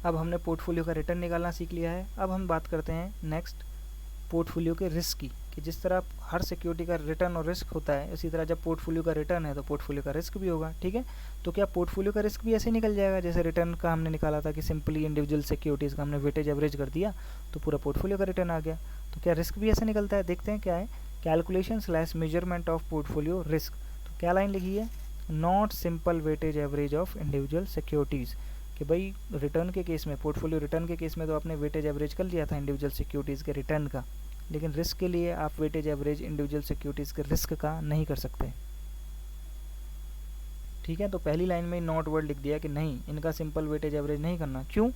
अब हमने पोर्टफोलियो का रिटर्न निकालना सीख लिया है। अब हम बात करते हैं नेक्स्ट पोर्टफोलियो के रिस्क की, कि जिस तरह हर सिक्योरिटी का रिटर्न और रिस्क होता है, इसी तरह जब पोर्टफोलियो का रिटर्न है तो पोर्टफोलियो का रिस्क भी होगा। ठीक है, तो क्या पोर्टफोलियो का रिस्क भी ऐसे निकल जाएगा जैसे रिटर्न का हमने निकाला था कि सिंपली इंडिविजुअल सिक्योरिटीज़ का हमने वेटेज एवरेज कर दिया तो पूरा पोर्टफोलियो का रिटर्न आ गया। तो क्या रिस्क भी ऐसे निकलता है? देखते हैं क्या है। Calculation slash measurement of portfolio risk. तो क्या लाइन लिखी है? Not simple weightage average of individual securities, कि भाई रिटर्न के केस में, पोर्टफोलियो रिटर्न के केस में तो आपने वेटेज एवरेज कर लिया था इंडिविजुअल सिक्योरिटीज़ के रिटर्न का, लेकिन रिस्क के लिए आप वेटेज एवरेज इंडिविजुअल सिक्योरिटीज़ के रिस्क का नहीं कर सकते। ठीक है, तो पहली लाइन में नॉट वर्ड लिख दिया कि नहीं, इनका सिंपल वेटेज एवरेज नहीं करना। क्यों?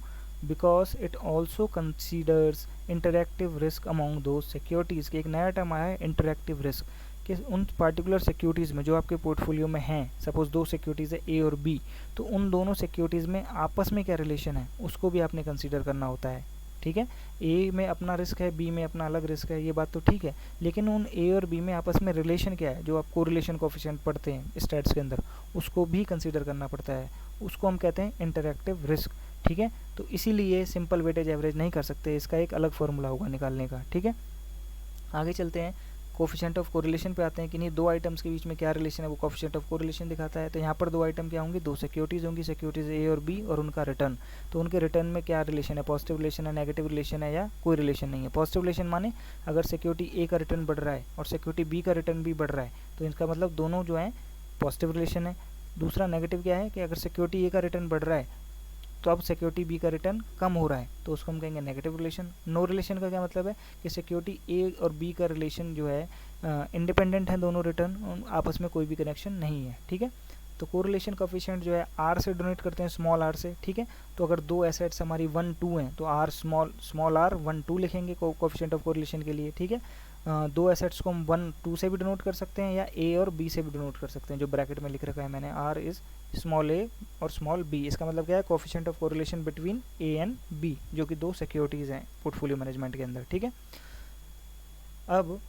Because it also considers interactive risk among those securities, के एक नया टर्म आया है इंटरैक्टिव रिस्क, कि उन पार्टिकुलर सिक्योरिटीज़ में जो आपके पोर्टफोलियो में हैं, सपोज दो सिक्योरिटीज़ है ए और बी, तो उन दोनों सिक्योरिटीज़ में आपस में क्या रिलेशन है उसको भी आपने कंसीडर करना होता है। ठीक है, ए में अपना रिस्क है, बी में अपना अलग रिस्क है, ये बात तो ठीक है, लेकिन उन ए और बी में आपस में रिलेशन क्या है, जो आप कोरिलेशन कोएफिशिएंट पढ़ते हैं स्टैट्स के अंदर, उसको भी कंसीडर करना पड़ता है, उसको हम कहते हैं इंटरैक्टिव रिस्क। ठीक है, तो इसीलिए सिंपल वेटेज एवरेज नहीं कर सकते, इसका एक अलग फॉर्मूला होगा निकालने का। ठीक है, आगे चलते हैं, कोफिशिएंट ऑफ कोरिलेशन पे आते हैं कि नहीं दो आइटम्स के बीच में क्या रिलेशन है, वो कोफिशिएंट ऑफ कोरिलेशन दिखाता है। तो यहाँ पर दो आइटम क्या होंगी, दो सिक्योरिटीज़ होंगी, सिक्योरिटीज़ ए और बी, और उनका रिटर्न। तो उनके रिटर्न में क्या रिलेशन है, पॉजिटिव रिलेशन है, नेगेटिव रिलेशन है, या कोई रिलेशन नहीं है। पॉजिटिव रिलेशन माने अगर सिक्योरिटी ए का रिटर्न बढ़ रहा है और सिक्योरिटी बी का रिटर्न भी बढ़ रहा है तो इसका मतलब दोनों जो है पॉजिटिव रिलेशन है। दूसरा नेगेटिव क्या है कि अगर सिक्योरिटी ए का रिटर्न बढ़ रहा है तो अब सिक्योरिटी बी का रिटर्न कम हो रहा है, तो उसको हम कहेंगे नेगेटिव रिलेशन। नो रिलेशन का क्या मतलब है कि सिक्योरिटी ए और बी का रिलेशन जो है इंडिपेंडेंट है, दोनों रिटर्न, आपस में कोई भी कनेक्शन नहीं है। ठीक है, तो कोरिलेशन कोफिशिएंट जो है आर से डोनेट करते हैं, स्मॉल आर से। ठीक है, तो अगर दो एसेट्स हमारी 1 2 हैं तो आर स्मॉल आर 1 2 लिखेंगे कोफिशिएंट ऑफ कोरिलेशन के लिए। ठीक है, दो एसेट्स को हम 1 2 से भी डिनोट कर सकते हैं या ए और बी से भी डिनोट कर सकते हैं, जो ब्रैकेट में लिख रखा है मैंने, आर इज स्मॉल ए और स्मॉल बी। इसका मतलब क्या है, coefficient of correlation between A and B, जो कि दो सिक्योरिटीज़ हैं पोर्टफोलियो मैनेजमेंट के अंदर। ठीक है, अब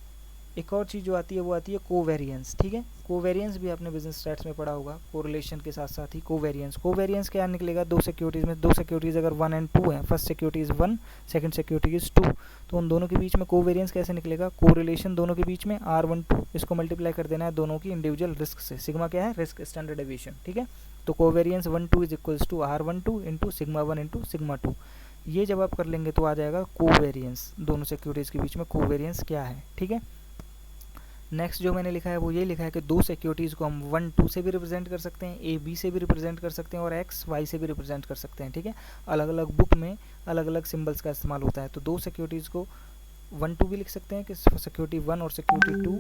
एक और चीज़ जो आती है वो आती है कोवेरियंस। ठीक है, कोवेरियंस भी आपने बिजनेस स्टैट्स में पढ़ा होगा, कोरिलेशन के साथ साथ ही कोवेरियंस। कोवेरियंस क्या निकलेगा, दो सिक्योरिटीज़ में, दो सिक्योरिटीज़ अगर 1 एंड 2 है, first security is 1, second security is 2, तो उन दोनों के बीच में कोवेरियंस कैसे निकलेगा, कोरिलेशन दोनों के बीच में R12, इसको मल्टीप्लाई कर देना है दोनों की इंडिविजुअल रिस्क से। सिग्मा क्या है, रिस्क स्टैंडर्ड डेविएशन। ठीक है, तो covariance 1 2 is equals to R12 into sigma 1 into sigma 2। ये जब आप कर लेंगे तो आ जाएगा कोवेरियंस, दोनों सिक्योरिटीज़ के बीच में कोवेरियंस क्या है। ठीक है, नेक्स्ट जो मैंने लिखा है वो ये लिखा है कि दो सिक्योरिटीज़ को हम 1 2 से भी रिप्रेजेंट कर सकते हैं, ए बी से भी रिप्रेजेंट कर सकते हैं, और एक्स वाई से भी रिप्रेजेंट कर सकते हैं। ठीक है, अलग अलग बुक में अलग अलग सिंबल्स का इस्तेमाल होता है। तो दो सिक्योरिटीज़ को 1 2 भी लिख सकते हैं कि सिक्योरिटी 1 और सिक्योरिटी 2,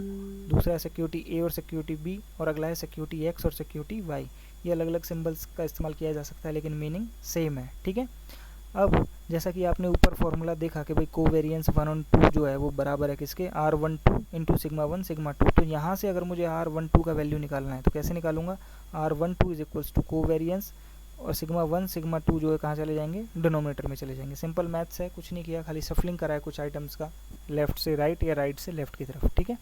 दूसरा है सिक्योरिटी ए और सिक्योरिटी बी, और अगला है सिक्योरिटी एक्स और सिक्योरिटी वाई। ये अलग अलग सिंबल्स का इस्तेमाल किया जा सकता है, लेकिन मीनिंग सेम है। ठीक है, अब जैसा कि आपने ऊपर फॉर्मूला देखा कि भाई कोवेरियंस 1 और 2 जो है वो बराबर है किसके, R12 इंटू सिग्मा 1 सिग्मा 2। तो यहाँ से अगर मुझे R12 का वैल्यू निकालना है तो कैसे निकालूंगा, R12 is equals to covariance, और सिग्मा 1 सिग्मा 2 जो है कहाँ चले जाएंगे, डिनोमिनेटर में चले जाएंगे। सिंपल मैथ्स है, कुछ नहीं किया, खाली सफलिंग करा है कुछ आइटम्स का लेफ्ट से राइट या राइट से लेफ्ट की तरफ। ठीक है,